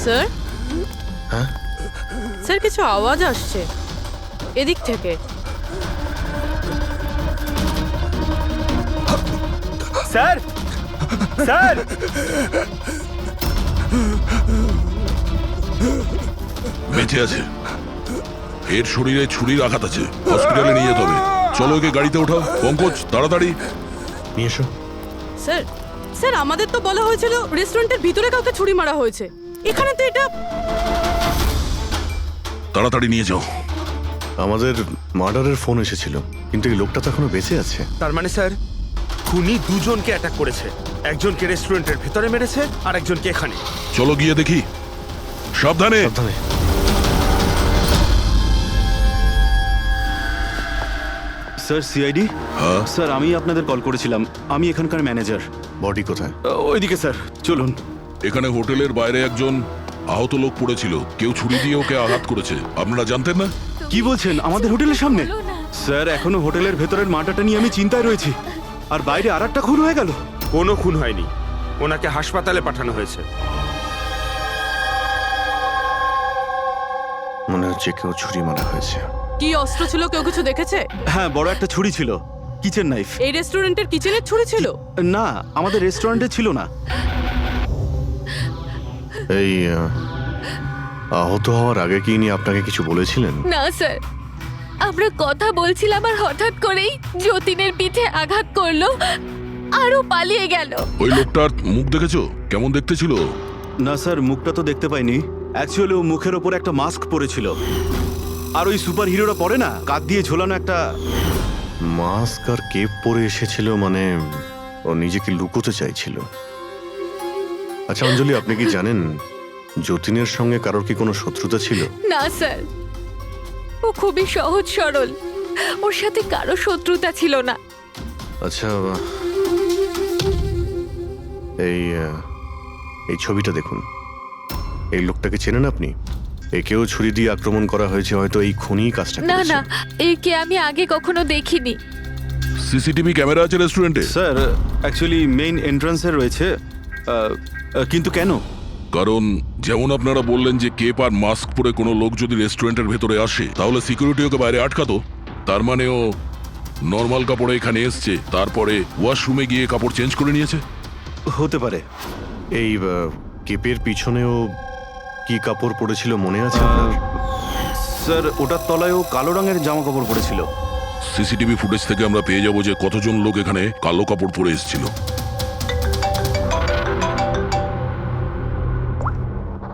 Sir হ্যাঁ sir কিছু আওয়াজ আসছে এদিক থেকে। স্যার স্যার বেঁচে আছে, এর শরীরে ছুরির আঘাত আছে, হসপিটালে নিয়ে যেতে হবে। চলো ওকে গাড়িতে ওঠাও। পঙ্কজ তাড়াতাড়ি নিয়ে এসো। স্যার স্যার আমাদের তো বলা হয়েছিল রেস্টুরেন্টের ভিতরে কাউকে ছুরি মারা হয়েছে, এখানে তো এটা। তাড়াতাড়ি নিয়ে যাও। আমাদের মার্ডারের ফোন এসেছিল, কিন্তু এই লোকটা তো এখনো বেঁচে আছে। তার মানে স্যার খুনি দুজনকে অ্যাটাক করেছে, একজনকে রেস্টুরেন্টের ভেতরে মেরেছে আর একজনকে এখানে। চলো গিয়ে দেখি। সাবধানে। সাবধানে। স্যার সিআইডি হ্যাঁ স্যার, আমি আপনাদের কল করেছিলাম। আমি এখানকার ম্যানেজার। বডি কোথায়? ওইদিকে স্যার, চলুন। এখানে হোটেলের বাইরে একজন আহত লোক পড়েছিল, কেউ ছুরি দিয়ে ওকে আঘাত করেছে। আপনারা জানতেন না? কি বলছেন? আমাদের হোটেলের সামনে? স্যার এখনো হোটেলের ভেতরের মাটাটা নিয়ে আমি চিন্তায় রয়েছি, আর বাইরে আর একটা খুন হয়ে গেল। কোনো খুন হয়নি, ওনাকে হাসপাতালে পাঠানো হয়েছে। মনে হচ্ছে কেউ ছুরি মারা হয়েছে। কি অস্ত্র ছিল, কেউ কিছু দেখেছে? হ্যাঁ, বড় একটা ছুরি ছিল, কিচেন নাইফ। এই রেস্টুরেন্টের কিচেনের ছুরি ছিল? না, আমাদের রেস্টুরেন্টে ছিল না। এই আহত হওয়ার আগে কি ইনি আপনাকে কিছু বলেছিলেন? না স্যার, আমরা কথা বলছিলাম আর হঠাৎ করেই যতীনের পিঠে আঘাত করলো আরও পালিয়ে গেল। ওই লোকটার মুখ দেখেছো? কেমন দেখতে ছিল? না স্যার, মুখটা তো দেখতে পাইনি। অ্যাকচুয়ালি ও মুখের ওপর একটা মাস্ক পরেছিল, আর ওই সুপার হিরোরা পরে না, কাঁধ দিয়ে ঝোলানো একটা। মাস্ক আর কেপ পরে এসেছিল, মানে ও নিজেকে লুকোতে চাইছিল। আচ্ছা অঞ্জলি, আপনি কি জানেন যতীনের সঙ্গে কারোর কি কোনো শত্রুতা ছিল? না স্যার, ও খুবই সহজ সরল, ওর সাথে কারো শত্রুতা ছিল না। আচ্ছা, এই ছবিটা দেখুন। এই লোকটাকে চেনেন আপনি? একেও ছুরি দিয়ে আক্রমণ করা হয়েছে, হয়তো এই খুনি কাজটা না করেছে। না, একে আমি আগে কখনো দেখিনি। সিসিটিভি ক্যামেরা আছে রেস্টুরেন্টে? স্যার অ্যাকচুয়ালি মেইন এন্ট্রান্সে রয়েছে। কিন্তু কেন? কারণ যেমন আপনারা বললেন যে কেপ আর মাস্ক পরে কোনো লোক যদি রেস্টুরেন্টের ভেতরে আসে, তাহলে সিকিউরিটি ওকে বাইরে আটকাতো। তার মানে ও নর্মাল কাপড়ে এখানে এসছে, তারপরে ওয়াশরুমে গিয়ে কাপড় চেঞ্জ করে নিয়েছে। হতে পারে। এই কেপের পিছনেও কি কাপড় পরেছিল মনে আছে আপনার? স্যার ওটার তলায় ও কালো রঙের জামা কাপড় পরেছিল। সিসিটিভি ফুটেজ থেকে আমরা পেয়ে যাবো যে কতজন লোক এখানে কালো কাপড় পরে এসেছিল।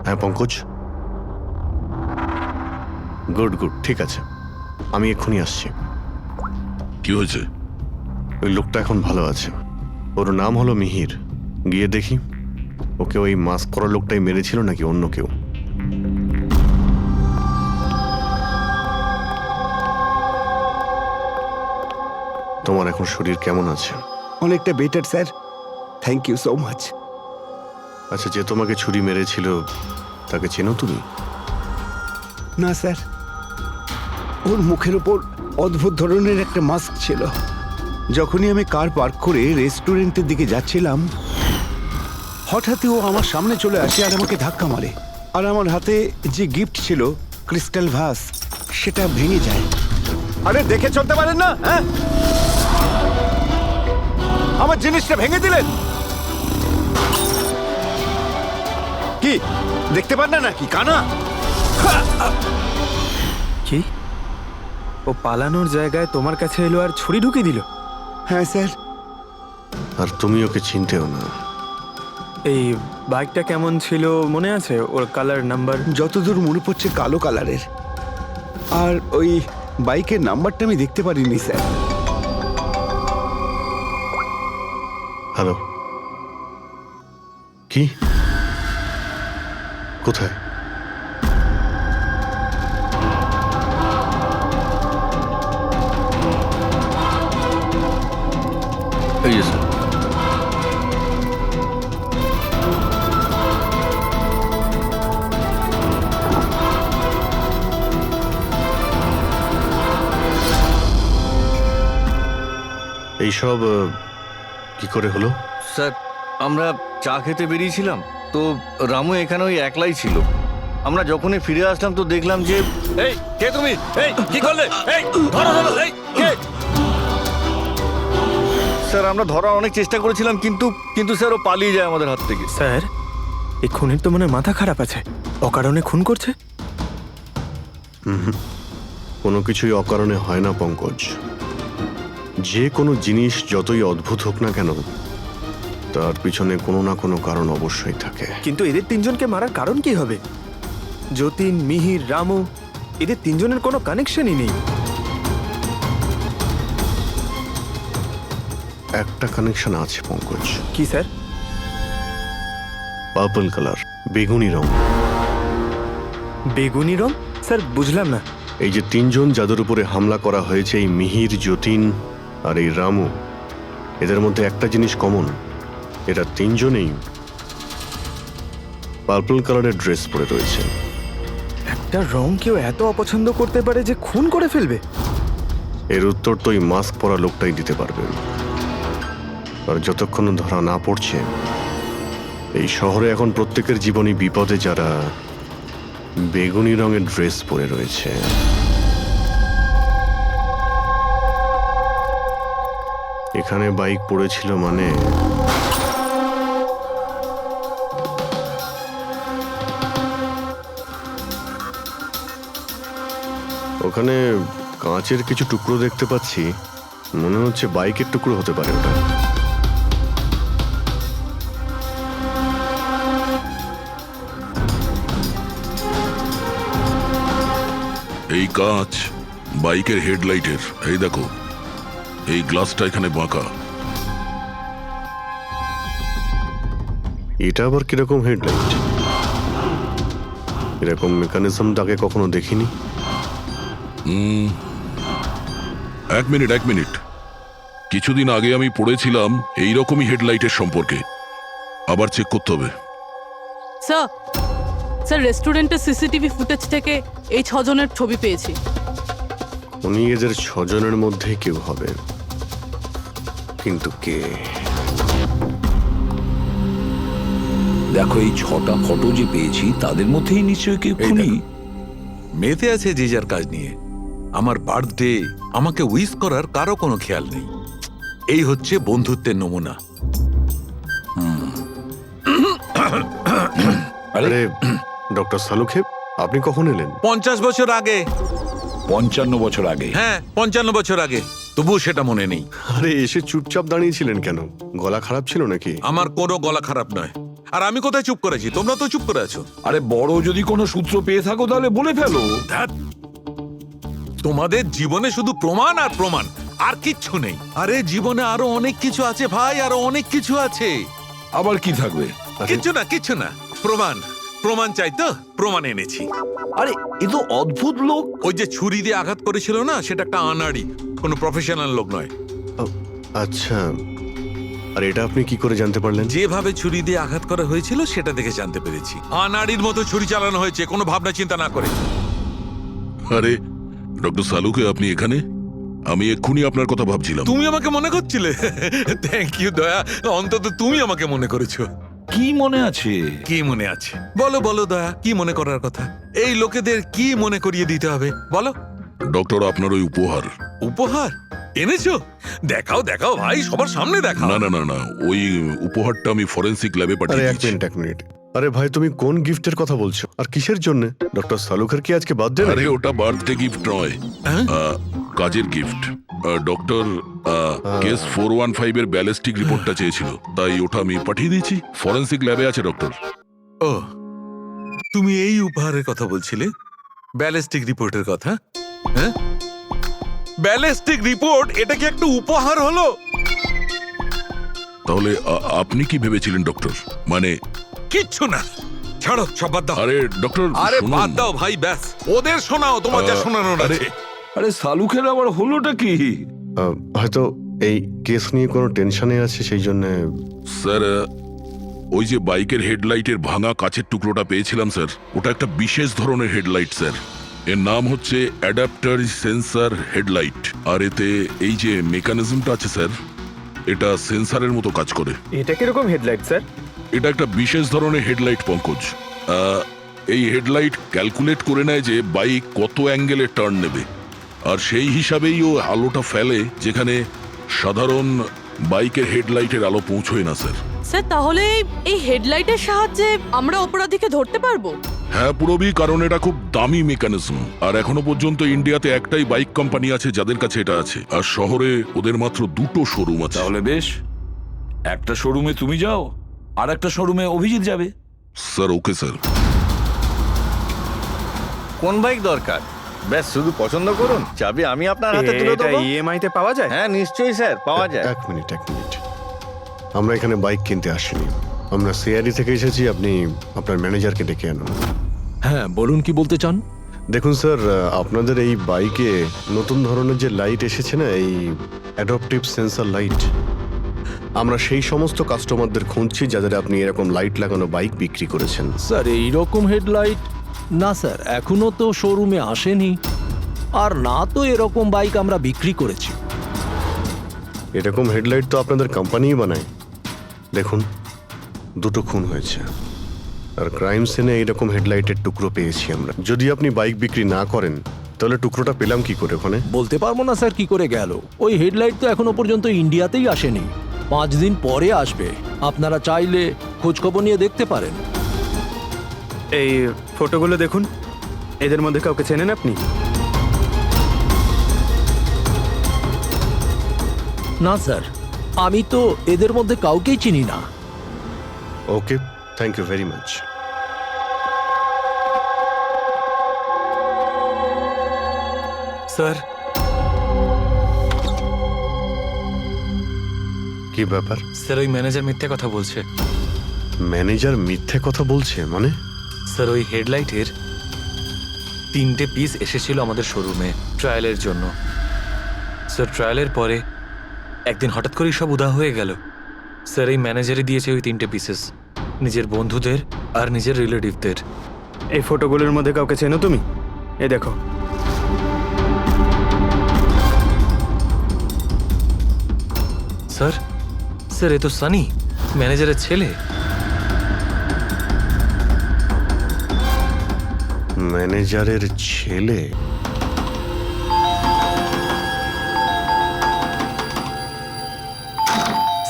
হ্যাঁ পঙ্কজ, গুড গুড, ঠিক আছে, আমি এক্ষুনি আসছি। কি হয়েছে? ওই লোকটা এখন ভালো আছে, ওর নাম হলো মিহির। গিয়ে দেখি ওকে ওই মাস্ক পরা লোকটাই মেরেছিল নাকি অন্য কেউ। তোমার এখন শরীর কেমন আছে? অনেকটা better sir, thank you so much. আচ্ছা, যে তোমাকে ছুরি মেরেছিল তাকে চেনো তুমি? না স্যার, ওর মুখের ওপর অদ্ভুত ধরনের একটা মাস্ক ছিল। যখনই আমি কার পার্ক করে রেস্টুরেন্টের দিকে যাচ্ছিলাম, হঠাৎই ও আমার সামনে চলে আসে আর আমাকে ধাক্কা মারে, আর আমার হাতে যে গিফট ছিল ক্রিস্টাল ভাস, সেটা ভেঙে যায়। আরে দেখে চলতে পারেন না? হ্যাঁ, আমার জিনিসটা ভেঙে দিলেন। কি দেখতে পান না নাকি কানা? কি? ও পালানোর জায়গায় তোমার কাছে এলো আর ছুরি ঢুকিয়ে দিল? হ্যাঁ স্যার। আর তুমি ওকে চিনতেও না। এই বাইকটা কেমন ছিল মনে আছে? ওর কালার, নাম্বার? যতদূর মনে পড়ছে কালো কালারের, আর ওই বাইকের নাম্বারটা আমি দেখতে পারিনি স্যার। হ্যালো, কি কোথায়? এই যে স্যার। এইসব কি করে হলো? স্যার, আমরা চা খেতে বেরিয়েছিলাম, তো রামু এখানে ওই একলাই ছিল। আমরা যখনই ফিরে আসলাম তো দেখলাম যে এই কে তুমি? এই কি করলে? এই ধরো ধরো, এই কে? স্যার আমরা ধরার অনেক চেষ্টা করেছিলাম, কিন্তু স্যার ও পালিয়ে যায় আমাদের হাত থেকে। স্যার এই খুনের তো মনে হয় মাথা খারাপ আছে, অকারণে খুন করছে। কোনো কিছুই অকারণে হয় না পঙ্কজ। যে কোনো জিনিস যতই অদ্ভুত হোক না কেন, তার পিছনে কোনো না কোনো কারণ অবশ্যই থাকে। কিন্তু এদের তিনজনকে মারার কারণ কি হবে? যতীন, মিহির, রামু, এদের তিনজনের কোনো কানেকশনই নেই। একটা কানেকশন আছে পঙ্কজ। কি স্যার? পার্পল কালার, বেগুনি রং। বেগুনি রং? স্যার বুঝলাম না। এই যে তিনজন যাদের উপরে হামলা করা হয়েছে, এই মিহির, যতীন আর এই রামু, এদের মধ্যে একটা জিনিস কমন, এরা তিনজনেই পার্পল কালারের ড্রেস পরে রয়েছে। একটা রং কেউ এত অপছন্দ করতে পারে যে খুন করে ফেলবে? এর উত্তর তো এই মাস্ক পরা লোকটাই দিতে পারবে। আর যতক্ষণ ধরা না পড়ছে, এই শহরে এখন প্রত্যেকের জীবনই বিপদে যারা বেগুনি রঙের ড্রেস পরে রয়েছে। এখানে বাইক পড়েছিল মানে ওখানে কাঁচের কিছু টুকরো দেখতে পাচ্ছি, মনে হচ্ছে বাইকের টুকরো হতে পারে ওটা। এই কাঁচ বাইকের হেডলাইটের। এই দেখো, এই গ্লাসটা এখানে বাঁকা। এটা আবার কিরকম হেডলাইট? এরকম মেকানিজম তাকে কখনো দেখিনি। এক মিনিট, কিছুদিন আগে আমি পড়েছিলাম এইরকমই হেডলাইটের সম্পর্কে। আবার চেক করতে হবে। স্যার রেস্টুরেন্টের সিসিটিভি ফুটেজ থেকে এই 6 জনের ছবি পেয়েছি। উনি এদের 6 জনের মধ্যেই কেউ হবে, কিন্তু কে? দেখো এই 6টা ফটো যে পেয়েছি তাদের মধ্যেই নিশ্চয়ই কেউ খুনি। মেতে আছে যে যার কাজ নিয়ে। আমার বার্থডে, আমাকে উইশ করার কারো কোনো খেয়াল নেই। এই হচ্ছে বন্ধুত্বের নমুনা। আরে ডক্টর সালুখেব, আপনি কখন এলেন? 50 বছর আগে। 55 বছর আগে? হ্যাঁ 55 বছর আগে, তবুও সেটা মনে নেই। আরে এসে চুপচাপ দাঁড়িয়েছিলেন কেন? গলা খারাপ ছিল নাকি? আমার কোনো গলা খারাপ নয়। আর আমি কোথায় চুপ করেছি? তোমরা তো চুপ করে আছো। আরে বড় যদি কোনো সূত্র পেয়ে থাকো তাহলে বলে ফেলো। ধ্যাৎ, তোমাদের জীবনে শুধু প্রমাণ আর প্রমাণ, আর কিচ্ছু নেই। আরে জীবনে আরো অনেক কিছু আছে ভাই, আরো অনেক কিছু আছে। আবার কি থাকবে? কিচ্ছু না। প্রমাণ চাই তো, প্রমাণ এনেছি। আরে এ তো অদ্ভুত লোক। ওই যে ছুরি দিয়ে আঘাত করেছিল না, সেটা একটা আনাড়ি, কোনো প্রফেশনাল লোক নয়। আচ্ছা, আর এটা আপনি কি করে জানতে পারলেন? যেভাবে ছুরি দিয়ে আঘাত করা হয়েছিল সেটা দেখে জানতে পেরেছি। আনাড়ির মতো ছুরি চালানো হয়েছে, কোনো ভাবনা চিন্তা না করে। আরে ডক্টর সালুকে, আপনি এখানে? আমি এক্ষুনি আপনার কথা ভাবছিলাম। তুমি আমাকে মনে করছিলে? থ্যাংক ইউ দয়া, অন্তত তুমি আমাকে মনে করেছো। কি মনে আছে? কি মনে আছে বলো দয়া, কি মনে করার কথা? এই লোকেদের কি মনে করিয়ে দিতে হবে বলো। ডক্টর, আপনার ওই উপহার। উপহার এনেছো? দেখাও ভাই, সবার সামনে দেখাও। না, ওই উপহারটা আমি ফরেন্সিক ল্যাবে আরে পাঠিয়ে এক দিয়েছি। মিনিট। আরে ভাই, তুমি কোন গিফটের কথা বলছো আর কিসের জন্য? ডক্টর সালুখের কি আজকে বার্থডে? আরে ওটা বার্থডে গিফট নয়, কাজের গিফট। ডক্টর কেস 415 এর ব্যালিস্টিক রিপোর্টটা চেয়েছিল, তাই ওটা আমি পাঠিয়ে দিয়েছি। ফরেন্সিক ল্যাবে আছে ডক্টর। ও, তুমি এই উপহারের কথা বলছিলে? ব্যালিস্টিক রিপোর্টের কথা? হ্যাঁ, ব্যালিস্টিক রিপোর্ট, এটা কি একটা উপহার হলো? তাহলে আপনি কি ভেবেছিলেন ডক্টর? মানে কিচ্ছু না, ছাড়ো, সব বাদ দাও। আরে ডক্টর, আরে শুনুন। বাদ দাও ভাই, ব্যাস ওদের শোনাও, তোমার যা শোনানোর আছে। আরে সালুখের আবার হলোটা কি? হয়তো এই কেস নিয়ে কোনো টেনশনে আছে, সেই জন্য। স্যার, ওই যে বাইকের হেডলাইটের ভাঙা কাচের টুকরোটা পেয়েছিলাম স্যার, ওটা একটা বিশেষ ধরনের হেডলাইট স্যার। এর নাম হচ্ছে অ্যাডাপ্টার সেন্সর হেডলাইট। আর এতে এই যে মেকানিজমটা আছে স্যার, এটা সেন্সরের মতো কাজ করে। এটা কিরকম হেডলাইট স্যার? এটা একটা বিশেষ ধরনের হেডলাইট পঙ্কজ। এই হেডলাইট ক্যালকুলেট করে নেয় যে বাইক কত অ্যাঙ্গেলে টার্ন নেবে, আর সেই হিসাবেই ও আলোটা ফেলে যেখানে সাধারণ বাইকের হেডলাইটের আলো পৌঁছয় না স্যার। স্যার তাহলে এই হেডলাইটের সাহায্যে আমরা অপরাধীকে ধরতে পারবো? হ্যাঁ পুরবি, কারণ এটা খুব দামি মেকানিজম, আর এখনো পর্যন্ত ইন্ডিয়াতে একটাই বাইক কোম্পানি আছে যাদের কাছে এটা আছে, আর শহরে ওদের মাত্র 2টো শোরুম আছে। তাহলে বেশ, একটা শোরুমে তুমি যাও আর একটা শোরুমে অভিজিৎ যাবে। Sir okay sir. কোন বাইক দরকার? ব্যাস শুধু পছন্দ করুন, চাবি আমি আপনার হাতে তুলে দেবো। ইএমআই তে পাওয়া যায়? হ্যাঁ নিশ্চয়ই স্যার, পাওয়া যায়। এক মিনিট। আমরা এখানে বাইক কিনতে আসিনি, আমরা সিআইডি থেকে এসেছি। আপনি আপনার ম্যানেজারকে ডেকে আনুন। হ্যাঁ বলুন, কি বলতে চান? দেখুন স্যার, আপনাদের এই বাইকে নতুন ধরনের যে লাইট এসেছে না, এই অ্যাডপটিভ সেন্সর লাইট, আমরা সেই সমস্ত কাস্টমারদের খুঁজছি যাদের আপনি এরকম লাইট লাগানো বাইক বিক্রি করেছেন। স্যার এইরকম হেডলাইট না স্যার, এখনো তো শোরুমে আসেনি, আর না তো এরকম বাইক আমরা বিক্রি করেছি। এরকম হেডলাইট তো আপনাদের কোম্পানিই বানায়। দেখুন, 2টো খুন হয়েছে, আর ক্রাইম সিনে এইরকম হেডলাইটের টুকরো পেয়েছি আমরা। যদি আপনি বাইক বিক্রি না করেন তাহলে টুকরোটা পেলাম কি করে ওখানে? বলতে পারবো না স্যার কি করে গেল। ওই হেডলাইট তো এখনো পর্যন্ত ইন্ডিয়াতেই আসেনি, 5 দিন পরে আসবে। আপনারা চাইলে খোঁজখবর নিয়ে দেখতে পারেন। এই ফটোগুলো দেখুন, এদের মধ্যে কাউকে চেনেন আপনি? না স্যার, আমি তো এদের মধ্যে কাউকেই চিনি না। Okay, thank you very much. Sir, কি ব্যাপার? স্যার ওই ম্যানেজার মিথ্যে কথা বলছে। ম্যানেজার মিথ্যে কথা বলছে মানে? স্যার ওই হেডলাইটের 3টে পিস এসেছিল আমাদের শোরুমে ট্রায়ালের জন্য। স্যার ট্রায়ালের পরে একদিন হঠাৎ করেই সব উধাও হয়ে গেল। স্যার এই ম্যানেজারই দিয়েছে ওই 3টে পিসেস, নিজের বন্ধুদের আর নিজের রিলেটিভদের। এই ফটোগুলোর মধ্যে কাউকে চেনো তুমি? এ দেখো। স্যার স্যার এ তো সানি, ম্যানেজারের ছেলে। ম্যানেজারের ছেলে?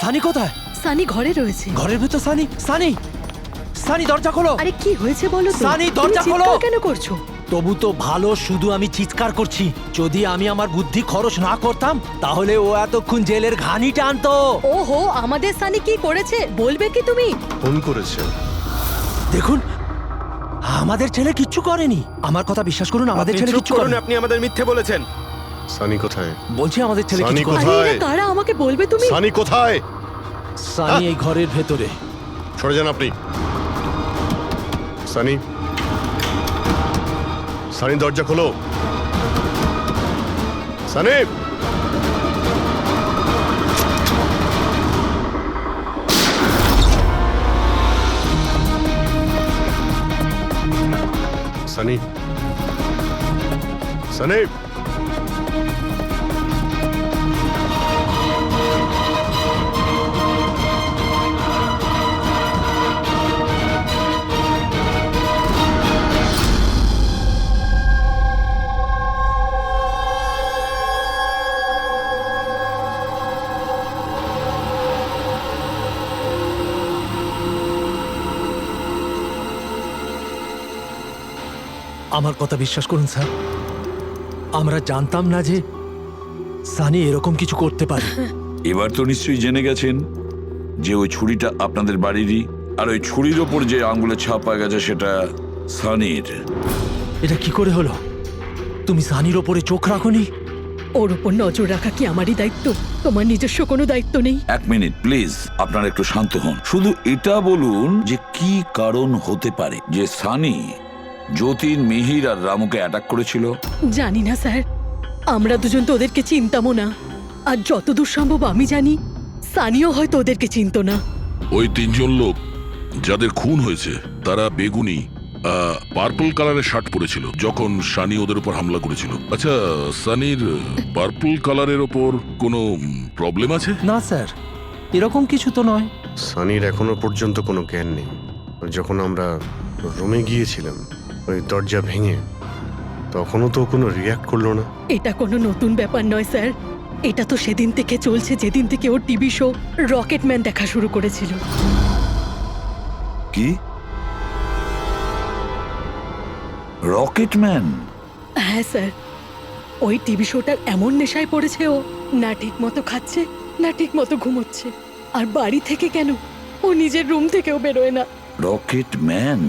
সানি কোথায়? সানি ঘরে রয়েছে। ঘরের ভেতর সানি? সানি, সানি দরজা খোলো। আরে কি হয়েছে বলো তো? সানি দরজা খোলো। কেন করছো? তবু তো ভালো, শুধু আমি চিৎকার করছি। যদি আমি আমার বুদ্ধি খরচ না করতাম তাহলে ও এতক্ষণ জেলের ঘানি টানতো। ওহো, আমাদের সানি কি করেছে বলবে কি তুমি? ফোন করেছে। দেখুন, আমাদের ছেলে কিচ্ছু করেনি। আমার কথা বিশ্বাস করুন, আমাদের ছেলে কিচ্ছু করেনি। আপনি আমাদের মিথ্যে বলেছেন। সানি কোথায়? বলছি আমাদের ছেলে সানি কিছু করেনি। কোথায়? আরে কারা, আমাকে বলবে তুমি? সানি কোথায়? সানি এই ঘরের ভেতরে। সরে যান আপনি। সানি, সানি দরজা খোলো। সানি, সানি, সানি। আমার কথা বিশ্বাস করুন স্যার, আমরা জানতাম না যে সানি এরকম কিছু করতে পারে। এবার তো নিশ্চয়ই জেনে গেছেন যে ওই ছুরিটা আপনাদের বাড়িরই, আর ওই ছুরির ওপর যে আঙ্গুলের ছাপ পাওয়া গেছে সেটা সানির। এটা কি করে হলো? তুমি সানির ওপরে চোখ রাখোনি? ওর উপর নজর রাখা কি আমারই দায়িত্ব? তোমার নিজস্ব কোনো দায়িত্ব নেই? 1 মিনিট প্লিজ, আপনারা একটু শান্ত হন। শুধু এটা বলুন যে কি কারণ হতে পারে যে সানি যতীন, মিহির আর রামুকে অ্যাটাক করেছিল। জানি না স্যার, আমরা দুজন তো ওদেরকে চিনতামও না, আর যতদূর সম্ভব আমি জানি সানিও হয়তো ওদেরকে চিনতো না। ওই 3জন লোক যাদের খুন হয়েছে তারা বেগুনি পার্পল কালারের শার্ট পরেছিল যখন সানি ওদের উপর হামলা করেছিল। আচ্ছা, সানির পার্পল কালারের ওপর কোনো প্রবলেম আছে? না স্যার, এরকম কিছু তো নয়। সানির এখনো পর্যন্ত কোনো জ্ঞান নেই। যখন আমরা রুমে গিয়েছিলাম ওই দরজা ভেঙে, তখনও তো কোনো রিয়াক্ট করলো না। এটা কোনো নতুন ব্যাপার নয় স্যার, এটা তো সেদিন থেকে চলছে যেদিন থেকে ওর টিভি শো রকেটম্যান দেখা শুরু করেছিল। কি রকেটম্যান? হ্যাঁ স্যার, ওই টিভি শোটার এমন নেশায় পড়েছে ও, না ঠিক মতো খাচ্ছে না ঠিক মতো ঘুমোচ্ছে। আর বাড়ি থেকে কেন, ও নিজের রুম থেকেও বেরোয় না। রকেটম্যান?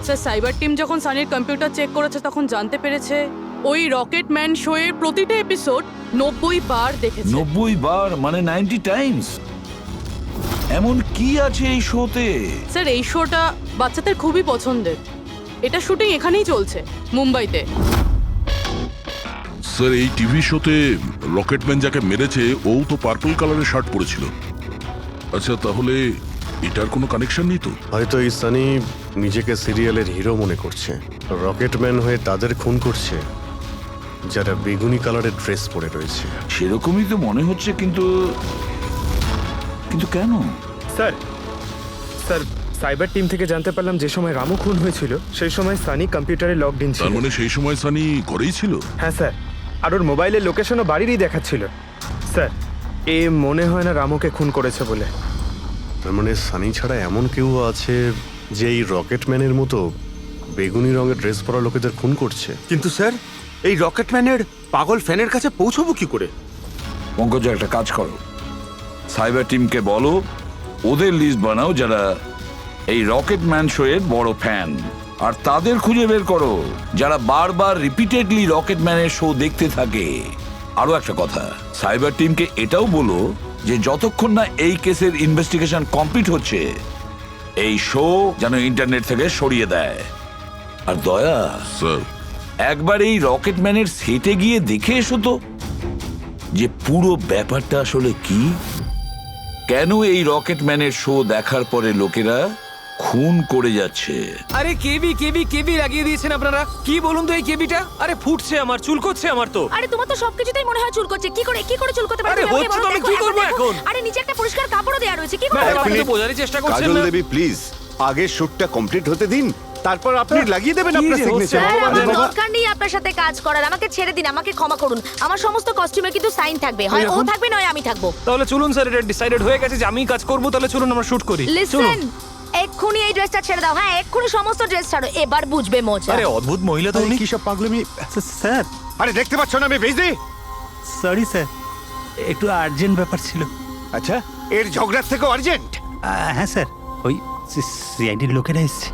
স্যার, সাইবার টিম যখন সানির কম্পিউটার চেক করেছে তখন জানতে পেরেছে ওই রকেটম্যান শো এর প্রতিটা এপিসোড 90 বার দেখেছে। 90 বার মানে 90 টাইমস? এমন কি আছে এই শোতে? স্যার, এই শোটা বাচ্চাদের খুবই পছন্দের। এটা শুটিং এখানেই চলছে, মুম্বাইতে। স্যার, এই টিভি শোতে রকেটম্যান যাকে মেরেছে ও তো পার্পল কালারের শার্ট পরেছিল। আচ্ছা, তাহলে এটার কোনো কানেকশন নেই তো? হয়তো এই সানি নিজেকে সিরিয়ালের হিরো মনে করছে, রকেটম্যান হয়ে তাদের খুন করছে যারা বেগুনি কালারের ড্রেস পরে রয়েছে। সেরকমই তো মনে হচ্ছে, কিন্তু কিন্তু কেন? স্যার, সাইবার টিম থেকে জানতে পারলাম যে সময় রামু খুন হয়েছিল সেই সময় সানি কম্পিউটারে লগড ইন ছিল। তার মানে সেই সময় সানি ঘরেই ছিল? হ্যাঁ স্যার, আর ওর মোবাইলের লোকেশনও বাড়িরই দেখাচ্ছিল। স্যার, এ মনে হয় না রামুকে খুন করেছে বলে। তার মানে সানি ছাড়া এমন কেউ আছে যে এই রকেটম্যানের মতো বেগুনি রঙের ড্রেস পরা লোকেদের খুন করছে। কিন্তু স্যার, এই রকেটম্যানের পাগল ফ্যানের কাছে পৌঁছবো কি করে? পঙ্কজ, একটা কাজ করো, সাইবার টিমকে বলো ওদের লিস্ট বানাও যারা এই রকেটম্যান শো এর বড় ফ্যান, আর তাদের খুঁজে বের করো যারা বারবার রিপিটেডলি রকেটম্যানের শো দেখতে থাকে। আরো একটা কথা, সাইবার টিমকে এটাও বলো যে যতক্ষণ না এই কেসের ইনভেস্টিগেশন কমপ্লিট হচ্ছে এই শো যেন ইন্টারনেট থেকে সরিয়ে দেয়। আর দয়া স্যার, একবার এই রকেটম্যানের সেটে গিয়ে দেখে এসো তো যে পুরো ব্যাপারটা আসলে কি, কেন এই রকেটম্যানের শো দেখার পরে লোকেরা খুন করে যাচ্ছে। আরে কেবি লাগিয়ে দিয়েছেন আপনারা। কি বলুন তো এই কেবিটা? আরে ফুটছে আমার, চুলকোচ্ছে আমার তো। আরে তোমার তো সবকিছুতেই মনে হয় চুল করছে। কি করে চুল করতে পারে? আরে হচ্ছে তো, আমি কি করব এখন? আরে নিচে একটা পরিষ্কার কাপড়ও দেয়া রয়েছে, কি করে? আপনি তো বোঝারই চেষ্টা করছেন কাজল না। দেবী প্লিজ, আগে শুটটা কমপ্লিট হতে দিন, তারপর আপনি লাগিয়ে দেবেন আপনার সিগনেচার। আমার দরকার নেই আপনার সাথে কাজ করার, আমাকে ছেড়ে দিন, আমাকে ক্ষমা করুন। আমার সমস্ত কস্টিউমে কিন্তু সাইন থাকবে, হয় ও থাকবে নয় আমি থাকবো। তাহলে চলুন স্যার, এটা ডিসাইডেড হয়ে গেছে যে আমিই কাজ করব। তাহলে চলুন আমরা শুট করি। লিসেন, এক্ষুনি এই ড্রেসটা ছেড়ে দাও। হ্যাঁ, এক্ষুনি সমস্ত ড্রেস ছাড়ো, এবার বুঝবে মজা। আরে অদ্ভুত মহিলা তো উনি। কি সব পাগলামি স্যার? আরে দেখতে পাচ্ছ না আমি বিজি? সরি স্যার, একটু আর্জেন্ট ব্যাপার ছিল। আচ্ছা, এর ঝগড়ার থেকে আর্জেন্ট? হ্যাঁ স্যার, ওই সিআইডির লোকেরা এসছে।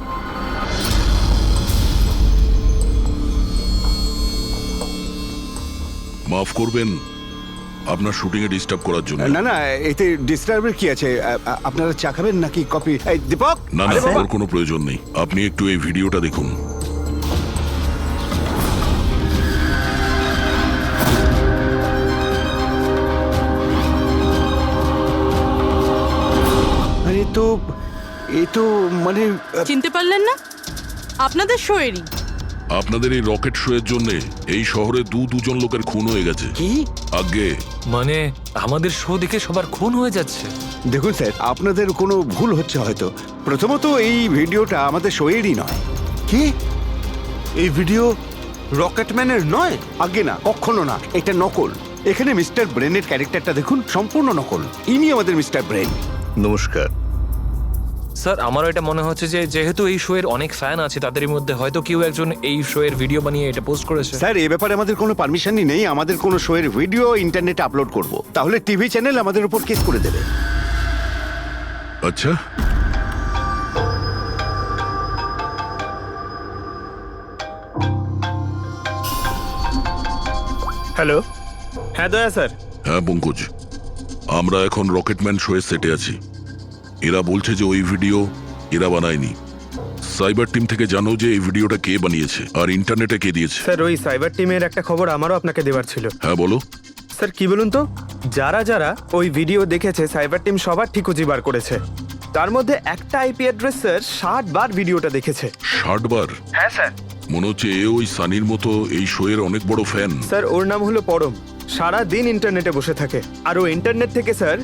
মাফ করবেন আপনার শুটিং এ ডিস্টার্ব করার জন্য। না না, এতে ডিস্টার্বের কি আছে? আপনারা চা খাবেন নাকি কফি? এই দীপক, না না, ওর কোনো প্রয়োজন নেই। আপনি একটু এই ভিডিওটা দেখুন। আরে এ তো মানে চিনতে পারলেন না? আপনাদের শোয়েরই। আপনাদের এই রকেট শো এর জন্য এই শহরে দুজন লোকের খুন হয়ে গেছে। কি? আগে মানে আমাদের শো দেখে সবার খুন হয়ে যাচ্ছে? দেখুন স্যার, আপনাদের কোনো ভুল হচ্ছে হয়তো। প্রথমত এই ভিডিওটা আমাদের শোয়েরই নয়। কি? এই ভিডিও রকেটম্যানের নয়? আগে না, কখনো না, এটা নকল। এখানে মিস্টার ব্রেনের ক্যারেক্টারটা দেখুন, সম্পূর্ণ নকল। ইনি আমাদের মিস্টার ব্রেন। নমস্কার স্যার, আমারও এটা মনে হচ্ছে যে যেহেতু এই শো এর অনেক ফ্যান আছে, তাদের মধ্যে হয়তো কেউ একজন এই শো এর ভিডিও বানিয়ে এটা পোস্ট করেছে। স্যার, এ ব্যাপারে আমাদের কোনো পারমিশনই নেই। আমাদের কোনো শোয়ের ভিডিও ইন্টারনেটে আপলোড করব, তাহলে টিভি চ্যানেল আমাদের উপর কেস করে দেবে। আচ্ছা, হ্যালো, হ্যাঁ দয়া স্যার। হ্যাঁ পঙ্কজ, আমরা এখন রকেটম্যান শো এর সেটে আছি। এরা বলছে যে ওই ভিডিও এরা বানায়নি। সাইবার টিম থেকে জানো যে এই ভিডিওটা কে বানিয়েছে আর ইন্টারনেটে কে দিয়েছে? স্যার, ওই সাইবার টিমের একটা খবর আমারও আপনাকে দেওয়ার ছিল। হ্যাঁ বলো। স্যার, কি বলুন তো, যারা যারা ওই ভিডিও দেখেছে সাইবার টিম সবার ঠিকুজি বার করেছে। তার মধ্যে একটা আইপি অ্যাড্রেস স্যার 60 বার ভিডিওটা দেখেছে। 60 বার? হ্যাঁ স্যার। মনে হচ্ছে এ ওই সানির মতো এই শো এর অনেক বড় ফ্যান। স্যার ওর নাম হলো পরম। সারা দিন ইন্টারনেটে বসে থাকে আর ও ইন্টারনেট থেকে স্যার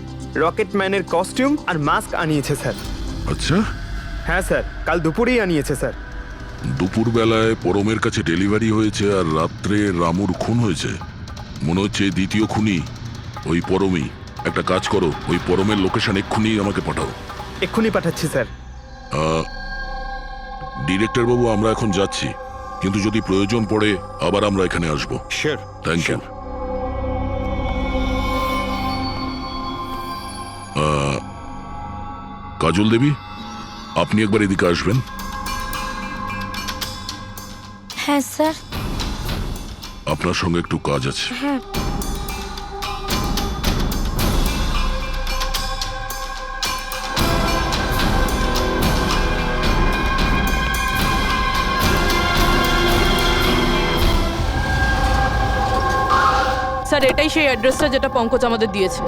রকেট ম্যানের কস্টিউম আর মাস্ক আনিয়েছে স্যার। আচ্ছা। হ্যাঁ স্যার, কাল দুপুরেই আনিয়েছে স্যার। দুপুর বেলায় পরমের কাছে ডেলিভারি হয়েছে আর রাত্রে রামুর খুন হয়েছে। মনে হচ্ছে দ্বিতীয় খুনি ওই পরমই। একটা কাজ করো, ওই পরমের লোকেশন এক্ষুনি আমাকে পাঠাও। এক্ষুনি পাঠাচ্ছি স্যার। ডিরেক্টর বাবু, আমরা এখন যাচ্ছি, কিন্তু যদি প্রয়োজন পড়ে আবার আমরা এখানে আসবো। Sure. Thank you. Kajal Devi, আপনি একবার এদিকে আসবেন। হ্যাঁ স্যার। আপনার সঙ্গে একটু কাজ আছে। হ্যাঁ। স্যার এটাই সেই অ্যাড্রেসটা যেটা পঙ্কজ আমাদের দিয়েছে।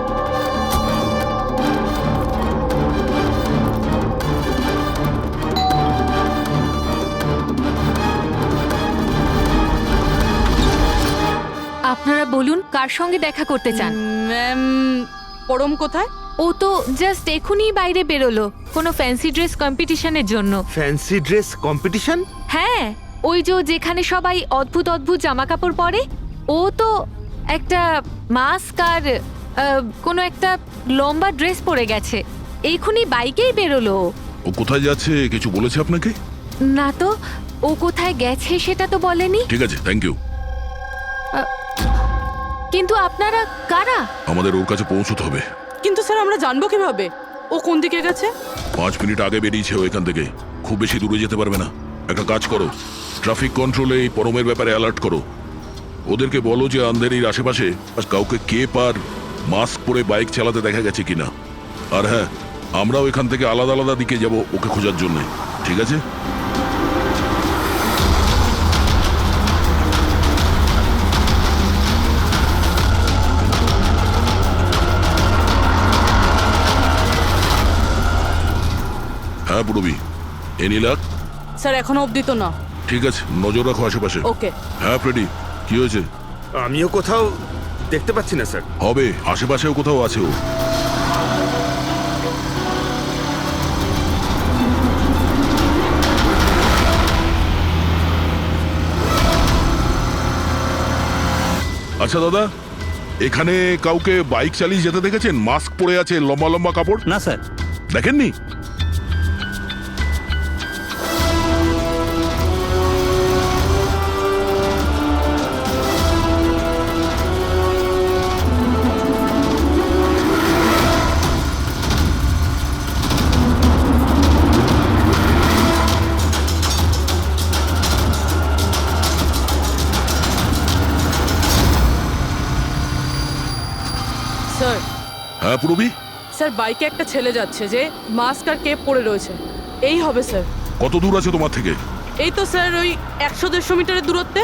আপনারা বলুন কার সঙ্গে দেখা করতে চান? ম্যাম, পরম কোথায়? ও তো জাস্ট এখনই বাইরে বেরোলো কোনো ফ্যান্সি ড্রেস কম্পিটিশনের জন্য। Fancy dress competition? হ্যাঁ, ওই যে যেখানে সবাই অদ্ভুত অদ্ভুত জামা কাপড় পরে, ও তো একটা মাস্ক আর কোনো একটা লম্বা ড্রেস পরে গেছে। এইখুনি বাইকেই বেরোলো। ও কোথায় যাচ্ছে কিছু বলেছে আপনাকে? না তো, ও কোথায় গেছে সেটা তো বলেনি। ঠিক আছে, থ্যাংক ইউ। কিন্তু আপনারা কারা? আমাদের ওর কাছে পৌঁছতে হবে। কিন্তু স্যার আমরা জানবো কিভাবে ও কোন দিকে গেছে? 5 মিনিট আগে বেরিয়েছে ও এখান থেকে, খুব বেশি দূরে যেতে পারবে না। একটা কাজ করো, ট্রাফিক কন্ট্রোলে এই পরমের ব্যাপারে অ্যালার্ট করো। ওদেরকে বলো যে আন্ধেরির আশেপাশে কাউকে কেপ আর মাস্ক পরে বাইক চালাতে দেখা গেছে কিনা। আর হ্যাঁ, আমরাও এখান থেকে আলাদা আলাদা দিকে যাব ওকে খোঁজার জন্য। ঠিক আছে? হ্যাঁ পুরবি, এনি লাক? স্যার এখনো অবধি তো না। ঠিক আছে, নজর রাখো আশেপাশে। ওকে। হ্যাঁ ফ্রেডি, কি হয়েছে? আমিও কোথাও দেখতে পাচ্ছি না স্যার। হবে, আশেপাশেও কোথাও আছে ও। আচ্ছা দাদা, এখানে কাউকে বাইক চালিয়ে যেতে দেখেছেন? মাস্ক পরে আছে, লম্বা লম্বা কাপড়? না স্যার। দেখেননি? স্যার। হ্যাঁ পুরবি? স্যার বাইকে একটা ছেলে যাচ্ছে যে মাস্ক আর কেপ পরে রয়েছে। এই হবে স্যার। কত দূর আছে তোমার থেকে? এই তো স্যার ওই 100-150 মিটারের দূরত্বে।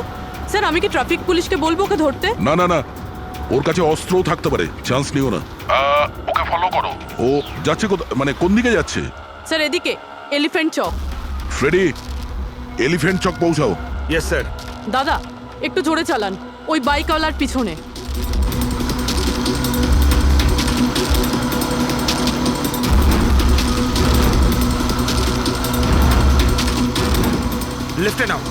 স্যার আমি কি ট্রাফিক পুলিশকে বলবো ওকে ধরতে? না না না, ওর কাছে অস্ত্রও থাকতে পারে, চান্স নিও না। ওকে ফলো করো। ও যাচ্ছে মানে কোন দিকে যাচ্ছে? স্যার এদিকে, elephant Chowk. Freddie, elephant Chowk পৌঁছাও। Yes sir. দাদা একটু জোরে চালান, ওই বাইকওয়ালার পিছনে। লেফটে নাও।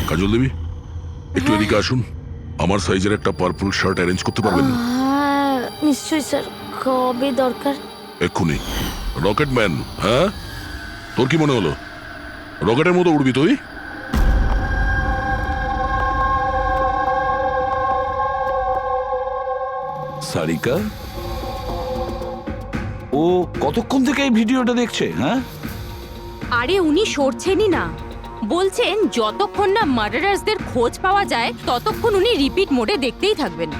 কাজল দেবী, একটু এদিকে আসুন। আমার সাইজের একটা পার্পল শার্ট অ্যারেঞ্জ করতে পারবেন? নিশ্চয়ই স্যার, কবে দরকার? এক্ষুনি। রকেটম্যান, হ্যাঁ? তোর কি মনে হলো রকেটের মতো উড়বি তুই? সারিকা, ও কতক্ষণ থেকে এই ভিডিওটা দেখছে? হ্যাঁ, আরে উনি সরছেনই না, বলছেন যতক্ষণ না মার্ডারার্সদের খোঁজ পাওয়া যায় ততক্ষণ উনি রিপিট মোডে দেখতেই থাকবেন।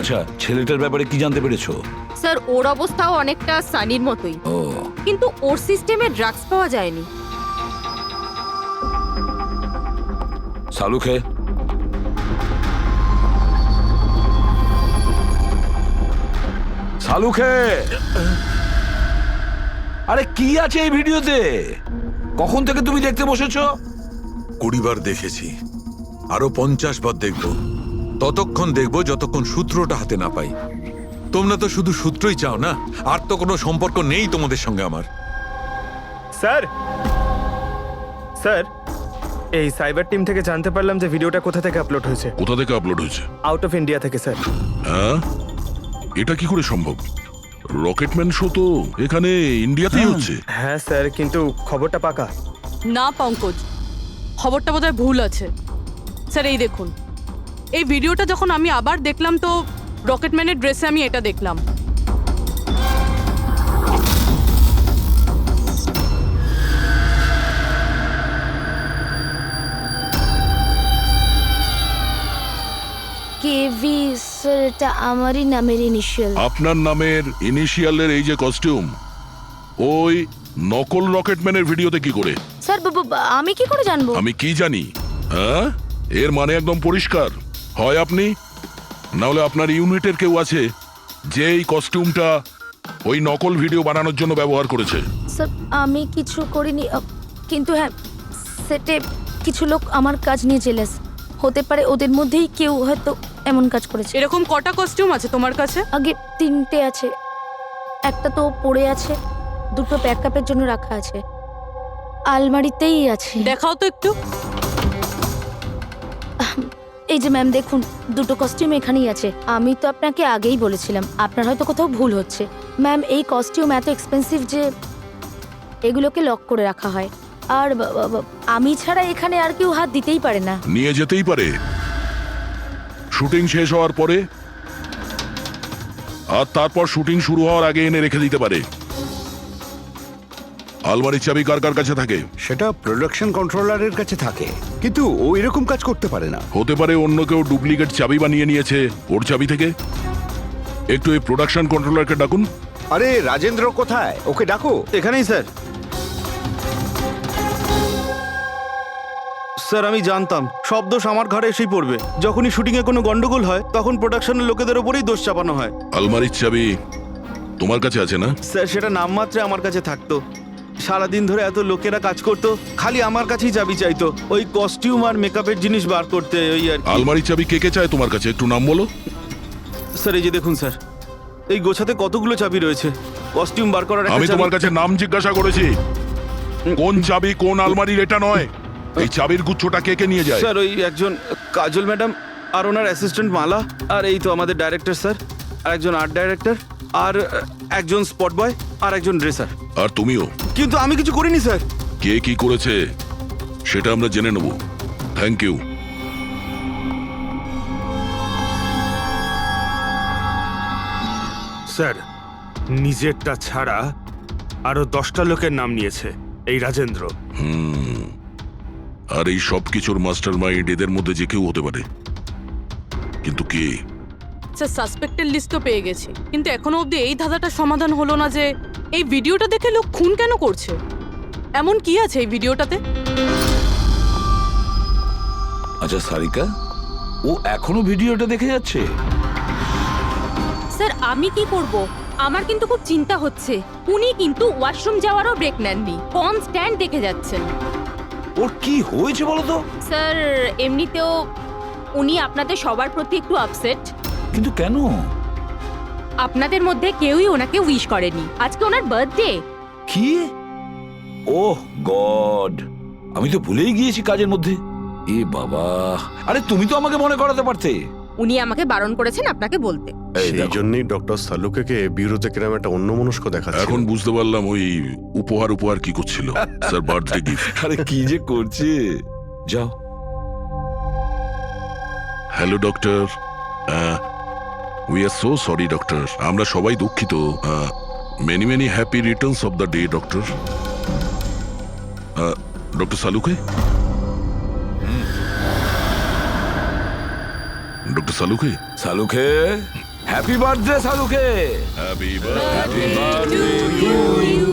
আচ্ছা, ছেলেটার ব্যাপারে কি জানতে পেরেছো? স্যার ওর অবস্থাও অনেকটা সানির মতোই, ও, কিন্তু ওর সিস্টেমে ড্রাগস পাওয়া যায়নি। সালুখে, সালুখে, আরে কি আছে এই ভিডিওতে? কখন থেকে তুমি দেখতে বসেছো? 20 বার দেখেছি, আরো 50 বার দেখব। ততক্ষণ দেখব যতক্ষণ সূত্রটা হাতে না পাই। তোমরা তো শুধু সূত্রই চাও না, আর তো কোনো সম্পর্ক নেই তোমাদের সঙ্গে আমার। স্যার স্যার এই সাইবার টিম থেকে জানতে পারলাম যে ভিডিওটা কোথা থেকে আপলোড হয়েছে। কোথা থেকে আপলোড হয়েছে? আউট অফ ইন্ডিয়া থেকে স্যার। হ্যাঁ, এটা কি করে সম্ভব? রকেটম্যান শো তো এখানে ইন্ডিয়াতেই হচ্ছে। হ্যাঁ স্যার, কিন্তু খবরটা পাকা। না পঙ্কজ, খবরটা বোধহয় ভুল আছে। স্যার এই দেখুন, এই ভিডিওটা যখন আমি আবার দেখলাম তো রকেটম্যানের ড্রেসে আমি এটা দেখলাম। কেভি স্যার, এটা আমারই নামের ইনিশিয়াল। আপনার নামের ইনিশিয়ালের এই যে কস্টিউম, ওই নকল রকেটম্যানের ভিডিওতে কি করে? স্যার আমি কি করে জানবো? আমি কি জানি? হ্যাঁ, এর মানে একদম পরিষ্কার, হয় আপনি না হলে আপনার ইউনিটের কেউ আছে যে এই কস্টিউমটা ওই নকল ভিডিও বানানোর জন্য ব্যবহার করেছে। স্যার আমি কিছু করিনি, কিন্তু হ্যাঁ সেটে কিছু লোক আমার কাজ নিয়ে জেলাস হতে পারে, ওদের মধ্যেই কেউ হয়তো এমন কাজ করেছে। এরকম কটা কস্টিউম আছে তোমার কাছে? আগে 3টে আছে, একটা তো পড়ে আছে, 2টো ব্যাকআপের জন্য রাখা আছে, আলমারিতেই আছে। দেখাও তো একটু। এই যে ম্যাম দেখুন, 2টো কস্টিউম এখানেই আছে। আমি তো আপনাকে আগেই বলেছিলাম, আপনার হয়তো কোথাও ভুল হচ্ছে। ম্যাম এই কস্টিউম এত এক্সপেন্সিভ যে এগুলোকে লক করে রাখা হয়, আর আমি ছাড়া এখানে আর কেউ হাত দিতেই পারে না। নিয়ে যেতেই পারে শুটিং শেষ হওয়ার পরে, আর তারপর শুটিং শুরু হওয়ার আগে এনে রেখে দিতে পারে। আলমারির চাবি কার কার কাছে থাকে? সেটা প্রোডাকশন কন্ট্রোলারের কাছে থাকে, কিন্তু ও এরকম কাজ করতে পারে না। হতে পারে অন্য কেউ ডুপ্লিকেট চাবি বানিয়ে নিয়েছে ওর চাবি থেকে। একটু এই প্রোডাকশন কন্ট্রোলারকে ডাকুন। আরে রাজেন্দ্র কোথায়? ওকে ডাকো। এখানেই স্যার। স্যার আমি জানতাম সব দোষ আমার ঘাড়ে এসেই পড়বে। যখনই শুটিংয়ে কোনো গন্ডগোল হয় তখন প্রোডাকশনের লোকেদের ওপরেই দোষ চাপানো হয়। আলমারির চাবি তোমার কাছে আছে না? স্যার সেটা নামমাত্রে আমার কাছে থাকতো। সারাদিন ধরে এত লোকেরা কাজ করতো, খালি আমার কাছেই চাবি চাইতো ওই কস্টিউম আর মেকআপের জিনিস বার করতে, ওই আর কি। আলমারির চাবি কে কে চায় তোমার কাছে? একটু নাম বলো। স্যার এই যে দেখুন স্যার, এই গোছাতে কতগুলো চাবি রয়েছে। কস্টিউম বার করার একটা আমি চাবি- তোমার কাছে নাম জিজ্ঞাসা করেছি, কোন চাবি কোন আলমারির এটা নয়। এই চাবির গুচ্ছটা কে কে নিয়ে যায়? স্যার ওই একজন কাজল ম্যাডাম আর ওনার অ্যাসিস্ট্যান্ট মালা, আর এই তো আমাদের ডাইরেক্টর স্যার, আর একজন আর্ট ডাইরেক্টর, আর একজন স্পট বয়, আর একজন ড্রেসার। আর তুমিও? কিন্তু আমি কিছু করিনি স্যার। কে কি করেছে সেটা আমরা জেনে নেব। Thank you. স্যার নিজেরটা ছাড়া আরো 10টা লোকের নাম নিয়েছে এই রাজেন্দ্র। আর এই সব কিছুর মাস্টার মাইন্ড এদের মধ্যে যে কেউ হতে পারে, কিন্তু কে? স্যার সাসপেক্টেড লিস্ট তো পেয়ে গেছি, কিন্তু এখনো অবধি এই ধাঁধাটার সমাধান হলো না যে এই ভিডিওটা দেখে লোক খুন কেন করছে। এমন কি আছে এই ভিডিওটাতে? আচ্ছা সারিকা, ও এখনো ভিডিওটা দেখে যাচ্ছে? স্যার আমি কি করব? আমার কিন্তু খুব চিন্তা হচ্ছে। উনি কিন্তু ওয়াশরুম যাওয়ারও ব্রেক নেননি, কনস্ট্যান্ট দেখে যাচ্ছেন। ওর কি হয়েছে বলো তো? স্যার এমনিতেও উনি আপনাদের সবার প্রতি একটু আপসেট। কিন্তু কেন? আপনাদের মধ্যে কেউই ওনাকে উইশ করেনি। আজকে ওনার বার্থডে। কি? ওহ গড, আমি তো ভুলেই গিয়েছি কাজের মধ্যে। এ বাবা, আরে তুমি তো আমাকে মনে করাতে পারতে। উনি আমাকে বারণ করেছেন আপনাকে বলতে। সেই জন্যই ডক্টর সালুকে বিউরোতে কিরম একটা অন্যমনস্ক দেখাচ্ছে। এখন বুঝতে পারলাম ওই উপহার কি করছিল। Sir birthday gift. আরে কি যে করছে। যাও। Hello doctor, we are so sorry doctor, আমরা সবাই দুঃখিত। Many many happy returns of the day doctor. Doctor Saluke, doctor Saluke, Saluke happy birthday শাহরুখে। Happy happy birthday to you.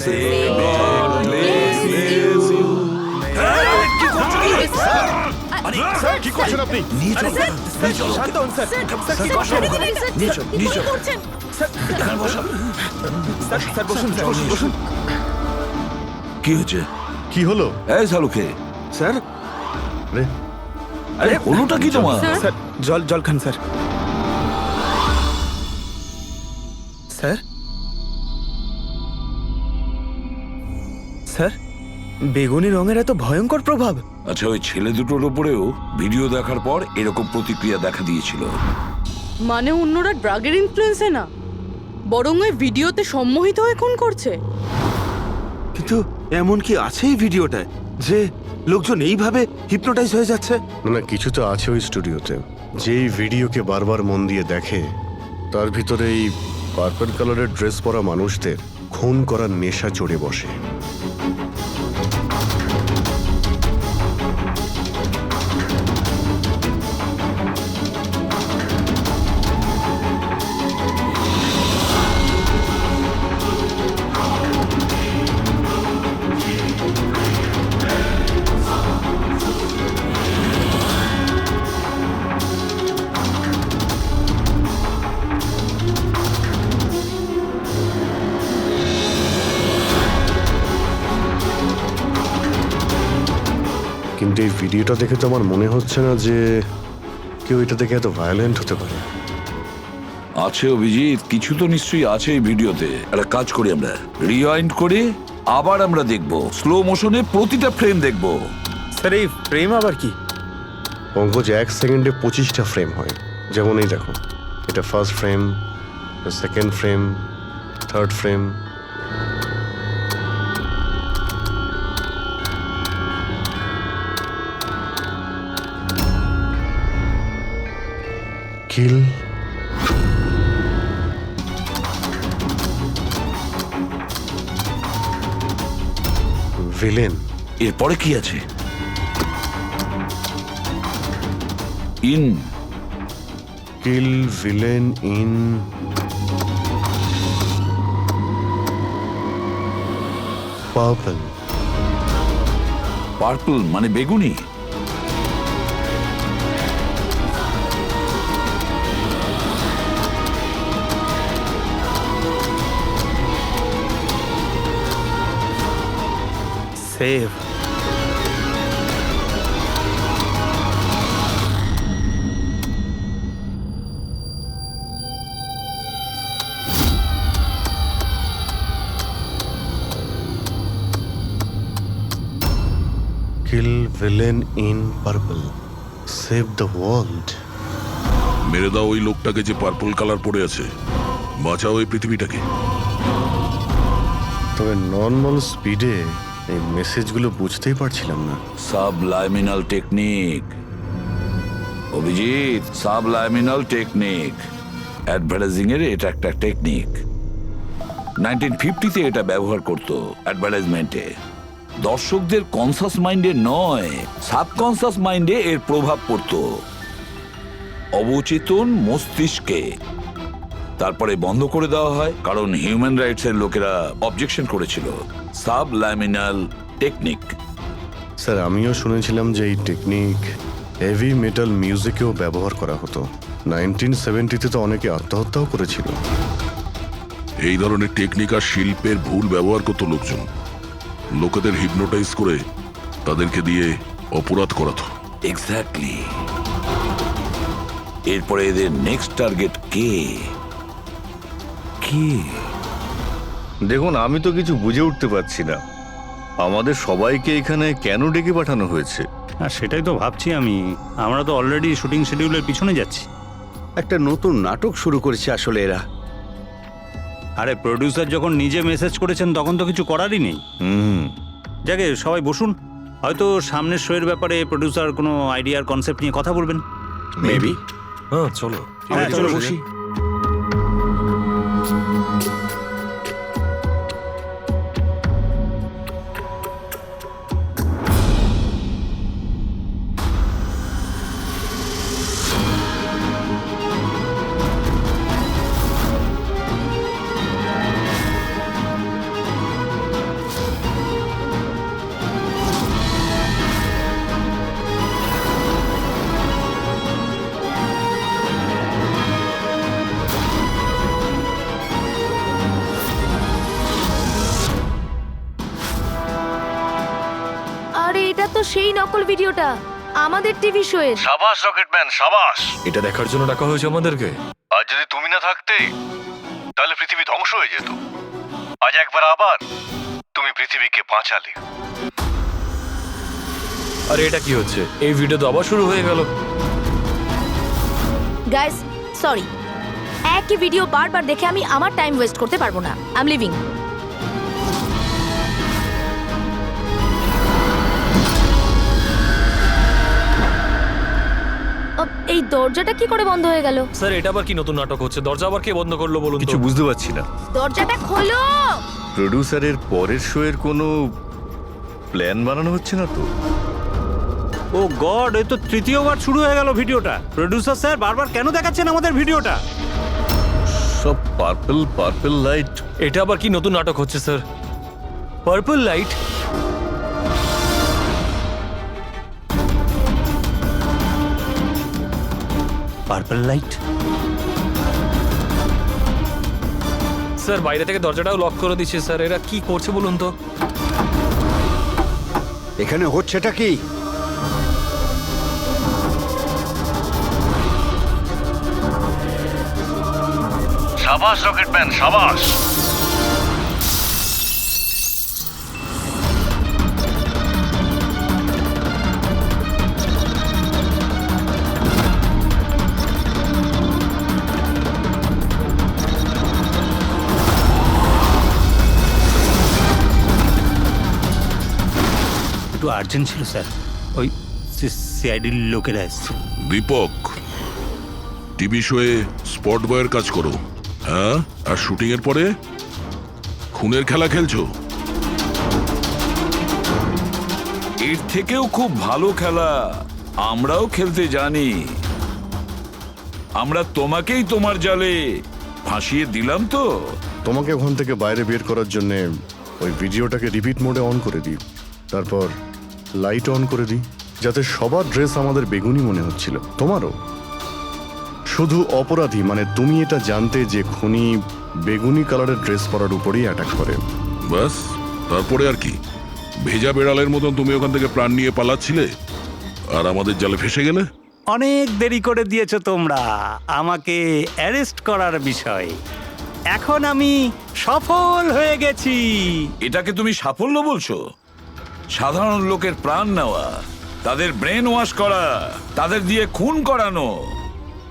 Say god bless you. কি করছেন আপনি? শান্ত হন স্যার। স্যার বসুন স্যার, বসুন। কি হচ্ছে? কি হলো? এই শাহরুখে, স্যার আরে আরে হলোটা কি তোমার? স্যার জল খান স্যার। স্যার স্যার বেগুনি রঙের এত ভয়ঙ্কর প্রভাব? আচ্ছা, ওই ছেলে দুটোর উপরেও ভিডিও দেখার পর এরকম প্রতিক্রিয়া দেখা দিয়েছিল। মানে অন্যরা ড্রাগের ইনফ্লুয়েন্সে না, বরং ওই ভিডিওতে সম্মোহিত হয়ে খুন করছে। কিন্তু এমন কি আছে এই ভিডিওটায় যে লোকজন এইভাবে হিপনোটাইজ হয়ে যাচ্ছে? না, কিছু তো আছে ওই স্টুডিওতে। যেই ভিডিওকে বারবার মন দিয়ে দেখে তার ভিতরে এই পার্পল কালারের ড্রেস পরা মানুষদের খুন করার নেশা চড়ে বসে। কিন্তু এই ভিডিওটা দেখে তো আমার মনে হচ্ছে না যে কেউ এটা দেখে এত ভায়োলেন্ট হতে পারে। আছে অভিজিৎ, কিছু তো নিশ্চয়ই আছে এই ভিডিওতে। একটা কাজ করি, আমরা রিওয়াইন্ড করে আবার আমরা দেখব, স্লো মোশনে প্রতিটা ফ্রেম দেখব। স্যার এই ফ্রেম আবার কি? পঙ্কজ, 1 সেকেন্ডে 25টা ফ্রেম হয়। যেমন এই দেখো, এটা first frame, second frame, third frame. Kill, villain. এরপরে কি আছে? In, kill, villain, in, purple. Purple মানে বেগুনি। Save. Kill, villain, in, purple, save the world. মেরে দাও ওই লোকটাকে যে পার্পল কালার পরে আছে, বাঁচাও এই পৃথিবীটাকে। তবে নর্মাল স্পিডে এই মেসেজগুলো বুঝতেই পারছিলাম না। সাবলাইমিনাল টেকনিক অভিজিৎ, সাবলাইমিনাল টেকনিক। অ্যাডভার্টাইজিং এর এটা একটা টেকনিক। 1950-তে এটা ব্যবহার করতো অ্যাডভার্টাইজমেন্টে। দর্শকদের কনসাস মাইন্ডে নয়, সাবকনসাস মাইন্ডে এর প্রভাব পড়তো, অবচেতন মস্তিষ্কে। তারপরে বন্ধ করে দেওয়া হয় কারণ হিউম্যান রাইটস এর লোকেরা অবজেকশন করেছিল। সাবলাইমিনাল টেকনিক। স্যার, আমিও শুনেছিলাম যে এই টেকনিক হেভি মেটাল মিউজিকেও ব্যবহার করা হতো। 1970-তে তো অনেকে আত্মহত্যাও করেছিল। এই ধরনের টেকনিক আর শিল্পের ভুল ব্যবহার করতো লোকজন। লোকেদের হিপনোটাইজ করে তাদেরকে দিয়ে অপরাধ করাতো। এক্স্যাক্টলি। এরপরে এদের নেক্সট টার্গেট কে? দেখুন, আমি তো কিছু বুঝে উঠতে পারছি না। আমাদের সবাইকে এখানে কেন ডেকে পাঠানো হয়েছে? সেটাই তো ভাবছি আমি। আমরা তো অলরেডি শুটিং শিডিউলের পিছনে যাচ্ছি। একটা নতুন নাটক শুরু করেছে আসলে এরা। আরে প্রডিউসার যখন নিজে মেসেজ করেছেন তখন তো কিছু করারই নেই। যাকে সবাই বসুন, হয়তো সামনের শোয়ের ব্যাপারে প্রডিউসার কোনো আইডিয়ার কনসেপ্ট নিয়ে কথা বলবেন। মেবি। হ্যাঁ চলো। চলো বসি। সেই নকল ভিডিওটা আমাদের টিভি শোয়ের। সাবাস রকেটম্যান সাবাস। এটা দেখার জন্য ডাকা হয়েছে আমাদেরকে। আর যদি তুমি না থাকতে তাহলে পৃথিবী ধ্বংস হয়ে যেত। আজ একবার আবার তুমি পৃথিবীকে বাঁচালে। আরে এটা কি হচ্ছে? এই ভিডিও তো আবার শুরু হয়ে গেল। গাইস সরি, একই ভিডিও বারবার দেখে আমি আমার টাইম ওয়েস্ট করতে পারবো না। I am living. এই দরজাটা কি করে বন্ধ হয়ে গেল? স্যার এটা আবার কি নতুন নাটক হচ্ছে? দরজা আবার কে বন্ধ করলো বলুন তো? কিছু বুঝতে পারছি না। দরজাটা খোলো। প্রডিউসারের পরের শো এর কোনো প্ল্যান বানানো হচ্ছে না তো? ও গড, এই তো তৃতীয়বার শুরু হয়ে গেল ভিডিওটা। প্রোডিউসার স্যার বারবার কেন দেখাচ্ছেন আমাদের ভিডিওটা? সব পার্পল পার্পল লাইট। এটা আবার কি নতুন নাটক হচ্ছে sir? Purple light? Purple light? Sir বাইরে থেকে দরজাটাও লক করে দিচ্ছে স্যার। এরা কি করছে বলুন তো? এখানে হচ্ছেটা কি? সাবাস রকেটম্যান সাবাস। একটু আর্জেন্ট ছিল স্যার, ওই সিআইডির লোকেরা এসছে। দীপক, টিভি শোয়ে স্পট বয়ের কাজ করো, হ্যাঁ? আর শুটিং এর পরে খুনের খেলা খেলছো? এর থেকেও খুব ভালো খেলা আমরাও খেলতে জানি। আমরা তোমাকেই তোমার জালে ফাঁসিয়ে দিলাম তো। তোমাকে ওখান থেকে বাইরে বের করার জন্য ওই ভিডিওটাকে রিপিট মোডে অন করে দিই, তারপর লাইট অন করে দিই, যাতে সবার ড্রেস আমাদের বেগুনি মনে হচ্ছিল, তোমারও। শুধু অপরাধী মানে তুমি এটা জানতে যে খুনি বেগুনি কালারের ড্রেস পরার উপরেই অ্যাটাক করে। বাস, তারপরে আর কি? ভেজা বেড়ালের মতন তুমি ওখান থেকে প্রাণ নিয়ে পালাচ্ছিলে আর আমাদের জালে ফেসে গেলে। অনেক দেরি করে দিয়েছো তোমরা আমাকে অ্যারেস্ট করার বিষয়ে। এখন আমি সফল হয়ে গেছি। এটাকে তুমি সাফল্য বলছো? সাধারণ লোকের প্রাণ নেওয়া, তাদের ব্রেন ওয়াশ করা, তাদের দিয়ে খুন করানো,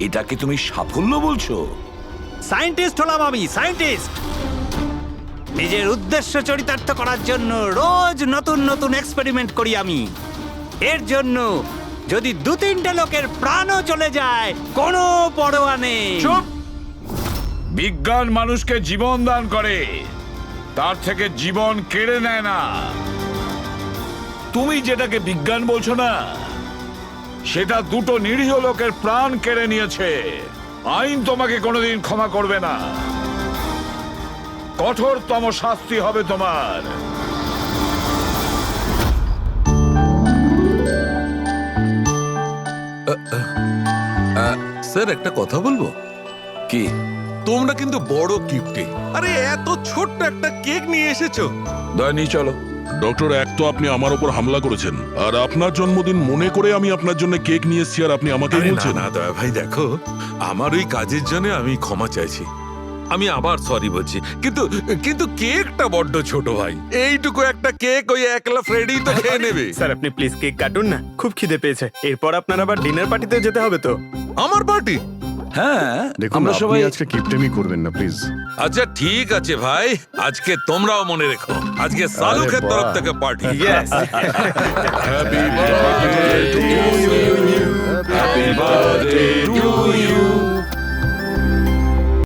এটাকে তুমি সাফল্য বলছো? সায়েন্টিস্ট হলাম আমি, সায়েন্টিস্ট। নিজের উদ্দেশ্য চরিতার্থ করার জন্য রোজ নতুন নতুন এক্সপেরিমেন্ট করি আমি। এর জন্য যদি 2-3টে লোকের প্রাণও চলে যায় কোনো পরোয়া নেই। চুপ! বিজ্ঞান মানুষকে জীবন দান করে, তার থেকে জীবন কেড়ে নেয় না। তুমি যেটাকে বিজ্ঞান বলছো না, সেটা 2টো নিরীহ লোকের প্রাণ কেড়ে নিয়েছে। আইন তোমাকে কোনোদিন ক্ষমা করবে না। কঠোরতম শাস্তি হবে তোমার। স্যার একটা কথা বলবো কি? তোমরা কিন্তু বড় কিপ্টে। আরে এত ছোট্ট একটা কেক নিয়ে এসেছো। দয়নি চলো। ডক্টর, এক তো আপনি আমার উপর হামলা করেছেন, আর আপনার জন্মদিন মনে করে আমি আপনার জন্য কেক নিয়ে এসেছি, আর আপনি আমাকে আরে না বলছেন? না দয়া ভাই, দেখো আমার ওই কাজের জন্য আমি ক্ষমা চাইছি। আমি আবার সরি বলছি, কিন্তু কিন্তু কেকটা বড্ড ছোট ভাই। এইটুকু একটা কেক ওই একলা ফ্রেডি তো খেয়ে নেবে। স্যার আপনি প্লিজ কেক কাটুন না, খুব খিদে পেয়েছে। এরপর আপনার আবার ডিনার পার্টিতে যেতে হবে তো। আমার পার্টি? হ্যাঁ, দেখুন আমরা আপনি সবাই আজকে কিপটেমি করবেন না প্লিজ। আচ্ছা ঠিক আছে ভাই, আজকে তোমরাও মনে রেখো, আজকে সালুকের তরফ থেকে পার্টি। Happy birthday two